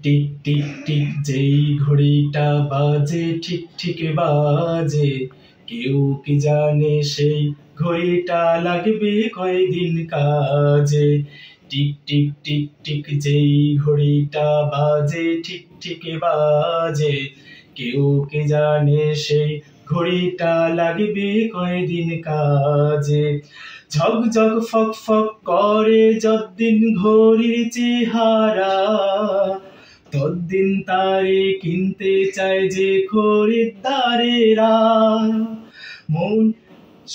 Tick tick tick যেই ঘড়িটা বাজে ঠিক ঠিক বাজে, কেউ কি জানে সেই ঘড়িটা লাগবে কয়দিন কাজে। টিক টিক টিক টিক যেই ঘড়িটা বাজে ঠিক ঠিক বাজে, কেউ কি জানে সেই ঘড়িটা লাগবে কয়দিন কাজে। ঝক ঝক ফক ফক করে যতদিন ঘড়ির চেহারা, ততদিন তারে কিনতে চায় যে খরিদ্দারেরা। মন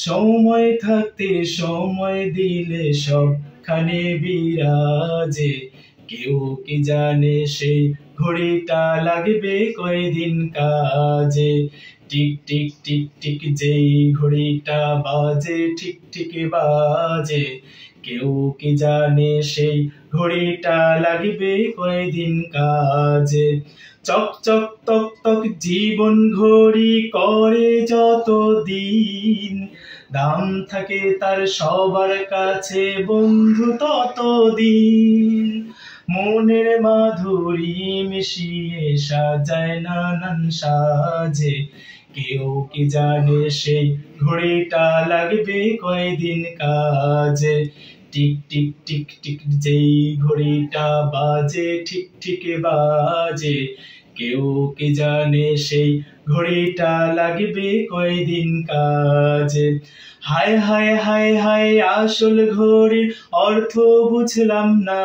সময় থাকতে সময় দিলে সবখানে বিরাজে, কেউ কি জানে সেই ঘড়িটা লাগবে কয়দিন কাজে। টিক টিক টিক টিক যেই ঘড়িটা বাজে ঠিক ঠিক বাজে, কেউ কি জানে সেই ঘড়িটা লাগবে কয়দিন কাজে। চক চক তক তক জীবন ঘড়ি করে যতদিন, দাম থাকে তার সবার কাছে বন্ধু ততদিন। মনের মাধুরী মিশিয়ে সাজায় নানান সাজে, কেউ কি জানে সেই ঘড়িটা লাগবে কয়দিন কাজে। টিক টিক টিক টিক যেই ঘড়িটা বাজে ঠিক ঠিক বাজে, কেউ কি জানে সেই ঘড়িটা লাগবে কয়দিন কাজে। হায় হায় হায় হায় আসল ঘড়ির অর্থ বুঝলাম না,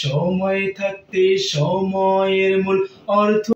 সময় থাকতে সময়ের মূল অর্থ